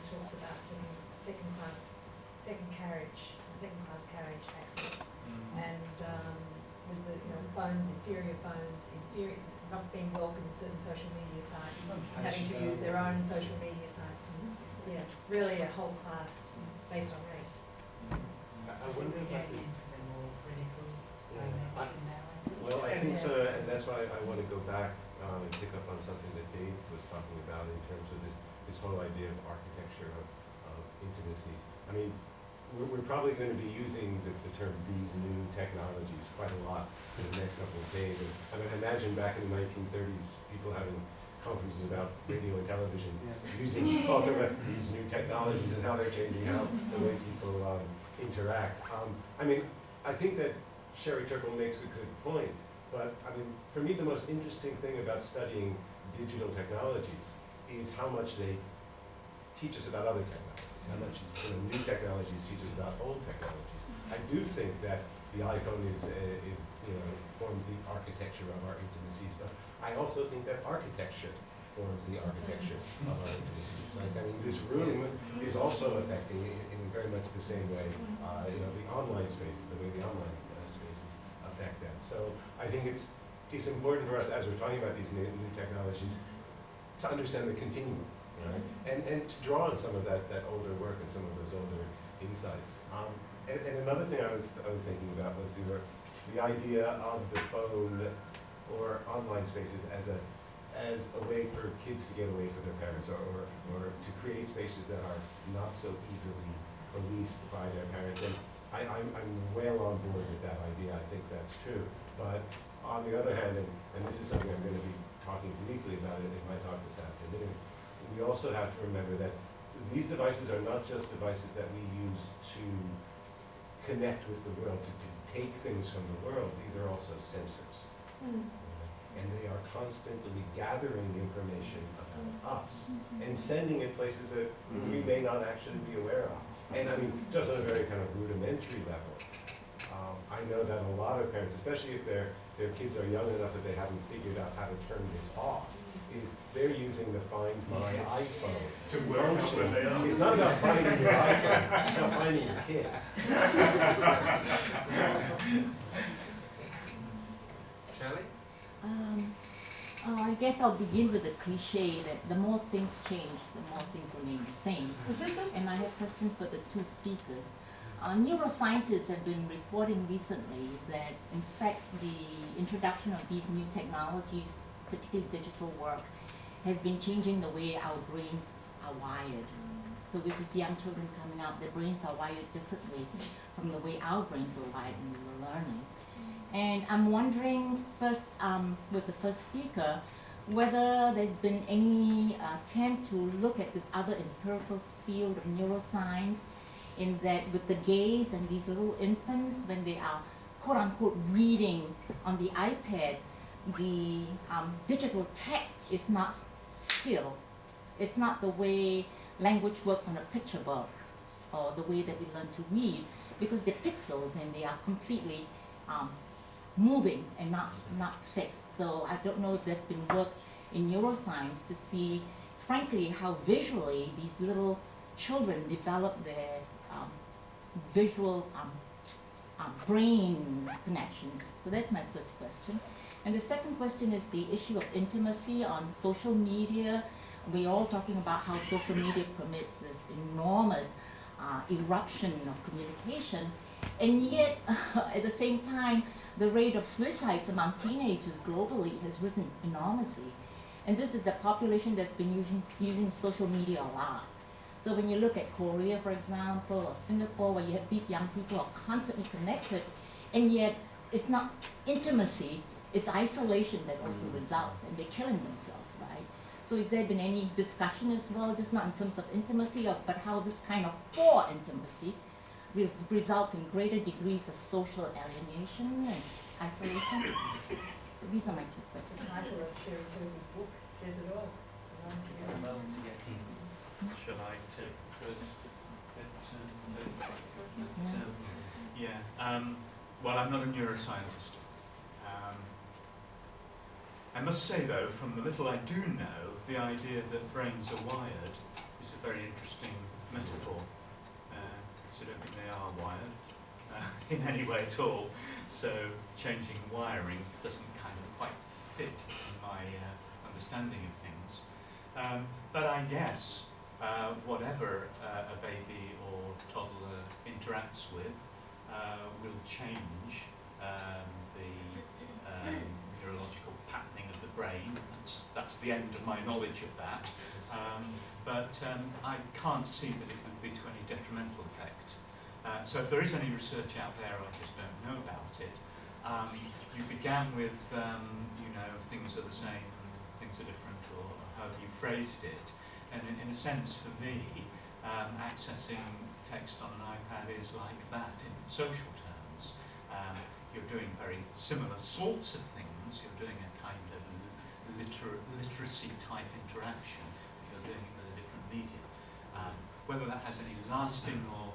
talks about second class carriage access, and with the phones, inferior not being welcome in certain social media sites, having to use their own social media sites, and really a whole class based on race. I wonder if I could into the more critical dimension now. Well, I think so, and that's why I want to go back and pick up on something that Dave was talking about in terms of this whole idea of architecture of intimacies. I mean, we're probably going to be using the term these new technologies quite a lot in the next couple of days. And I mean, imagine back in the 1930s, people having conferences about radio and television using talking about these new technologies and how they're changing the way people interact. I mean, I think that Sherry Turkle makes a good point, but I mean, for me, the most interesting thing about studying digital technologies is how much they teach us about other technologies, how much new technologies teach us about old technologies. I do think that the iPhone forms the architecture of our intimacies, but I also think that architecture forms the architecture of our intimacies. Like, I mean, this room is also affecting in very much the same way, the online space, the way the online spaces affect that. So I think it's important for us, as we're talking about these new technologies, to understand the continuum, right? And to draw on some of that older work and some of those older insights. And another thing I was thinking about was the idea of the phone or online spaces as a way for kids to get away from their parents, or to create spaces that are not so easily policed by their parents. And I'm well on board with that idea. I think that's true. But on the other hand, and this is something I'm going to be talking briefly about it in my talk this afternoon, we also have to remember that these devices are not just devices that we use to connect with the world, to take things from the world. These are also sensors. And they are constantly gathering information about us and sending it places that we may not actually be aware of. And I mean, just on a very kind of rudimentary level, I know that a lot of parents, especially if their kids are young enough that they haven't figured out how to turn this off, is they're using the Find My iPhone To work out function. where they are. It's not about finding your iPhone, it's about finding your kid. Shirley? I guess I'll begin with the cliche that the more things change, the more things remain the same. And I have questions for the two speakers. Neuroscientists have been reporting recently that, in fact, the introduction of these new technologies, particularly digital work, has been changing the way our brains are wired. So with these young children coming out, their brains are wired differently from the way our brains were wired when we were learning. And I'm wondering first, with the first speaker, whether there's been any attempt to look at this other empirical field of neuroscience, in that with the gaze and these little infants, when they are quote unquote reading on the iPad, the digital text is not still. It's not the way language works on a picture book or the way that we learn to read, because they're pixels and they are completely moving and not fixed. So I don't know if there's been work in neuroscience to see, frankly, how visually these little children develop their visual brain connections. So that's my first question. And the second question is the issue of intimacy on social media. We're all talking about how social media permits this enormous eruption of communication, and yet at the same time, the rate of suicides among teenagers globally has risen enormously. And this is the population that's been using social media a lot. So when you look at Korea, for example, or Singapore, where you have these young people who are constantly connected, and yet it's not intimacy, it's isolation that also results, and they're killing themselves, right? So has there been any discussion as well, just not in terms of intimacy, but how this kind of poor intimacy results in greater degrees of social alienation and isolation? So these are my two The questions. title of Sherry Turkey's book says it all. Shall I take first? Well, I'm not a neuroscientist. I must say, though, from the little I do know, the idea that brains are wired is a very interesting metaphor. So I don't think they are wired in any way at all. So changing wiring doesn't kind of quite fit in my understanding of things. But I guess whatever a baby or toddler interacts with will change the neurological patterning of the brain. That's the end of my knowledge of that. But I can't see that it would be to any detrimental effect. So if there is any research out there, I just don't know about it. You began with, things are the same, things are different, or however you phrased it. And in a sense, for me, accessing text on an iPad is like that in social terms. You're doing very similar sorts of things. You're doing a kind of literacy type interaction. You're doing it with a different medium. Whether that has any lasting or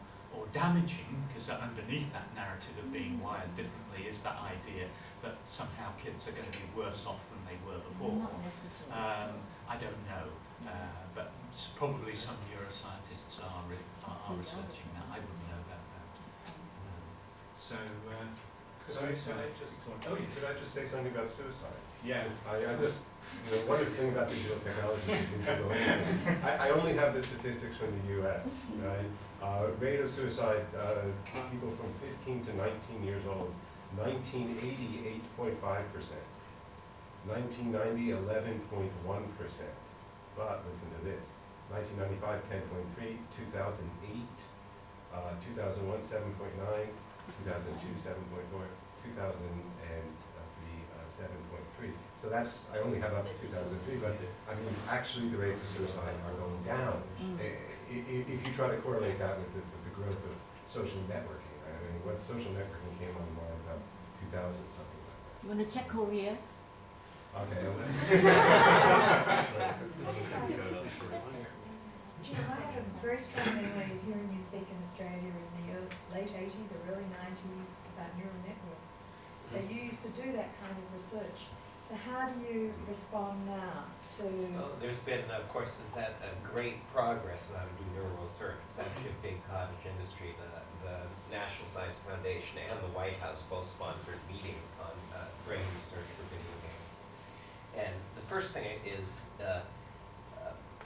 damaging, because underneath that narrative of being wired differently is that idea that somehow kids are going to be worse off than they were before. Not necessarily. I don't know, but probably some neuroscientists are researching that. I wouldn't know about that. Could I just say something about suicide? Yeah. I just, one of the things about digital technology is we can go in. I only have the statistics from the US, right? Rate of suicide, people from 15 to 19 years old, 1980, 8.5%. 1990, 11.1%. But listen to this, 1995, 10.3, 2008, 2001, 7.9, 2002, 7.4, 2003, 7.3. So that's, I only have up to 2003, but I mean, actually the rates of suicide are going down. If you try to correlate that with the growth of social networking, right? I mean, when social networking came online about 2000, something like that. You want to check Korea? Okay. I have a very strong memory of hearing you speak in Australia in the late 80s or early 90s about neural networks. So you used to do that kind of research. So how do you respond now to? Well, there's been, of course, since that, great progress in how to do neural research. It's actually a big cottage industry. The National Science Foundation and the White House both sponsored meetings on brain research for video games. And the first thing is,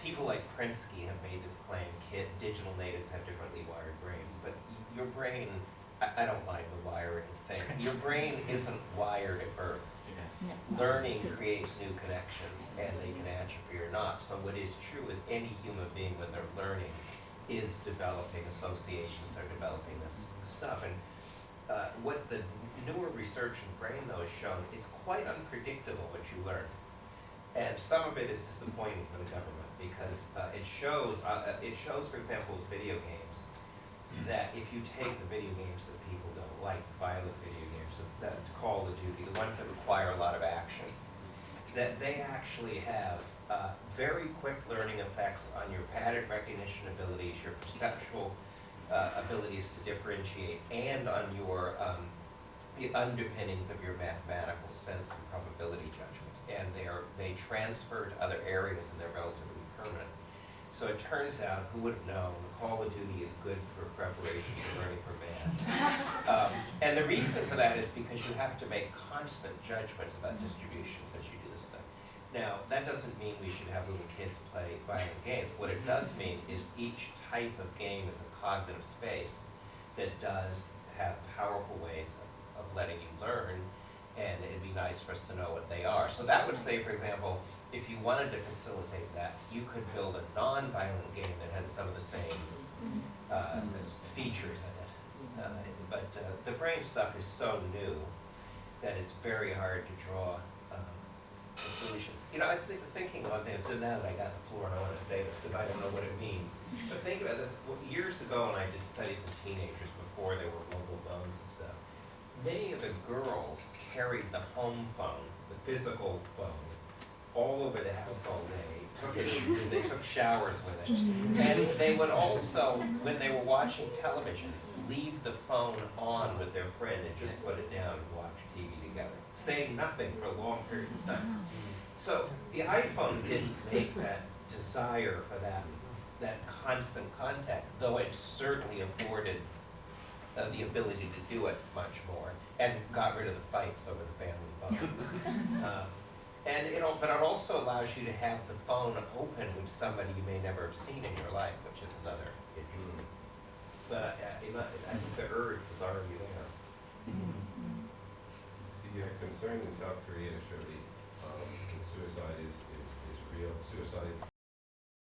people like Prinsky have made this claim, digital natives have differently wired brains, but your brain, I don't mind the wiring thing, your brain isn't wired at birth. Learning creates new connections, and they can atrophy or not. So what is true is any human being, when they're learning, is developing associations, they're developing this stuff. And what the newer research in brain, though, has shown, it's quite unpredictable what you learn. And some of it is disappointing for the government, because it shows, for example, with video games, that if you take the video games that people don't like, violent video games, that Call of Duty, the ones that require a lot of action, that they actually have very quick learning effects on your pattern recognition abilities, your perceptual abilities to differentiate, and on your the underpinnings of your mathematical sense and probability judgments. And they transfer to other areas, and they're relatively permanent. So it turns out, who would have known, Call of Duty is good for preparation for learning for math. And the reason for that is because you have to make constant judgments about distributions as you do this stuff. Now, that doesn't mean we should have little kids play violent games. What it does mean is each type of game is a cognitive space that does have powerful ways of letting you learn, and it'd be nice for us to know what they are. So that would say, for example, if you wanted to facilitate that, you could build a non-violent game that had some of the same features in it. But the brain stuff is so new that it's very hard to draw conclusions. You know, I was thinking one thing, so now that I got the floor, and I want to say this because I don't know what it means. But think about this, years ago when I did studies in teenagers before there were mobile phones and stuff, many of the girls carried the home phone, the physical phone, all over the house all day. They took showers with it. And they would also, when they were watching television, leave the phone on with their friend and just put it down and watch TV together, saying nothing for a long period of time. So the iPhone didn't make that desire for that constant contact, though it certainly afforded the ability to do it much more, and got rid of the fights over the family phone. But it also allows you to have the phone open with somebody you may never have seen in your life, which is another interesting. But I think the urge was already there. The concern in South Korea, surely, with suicide is real. Suicide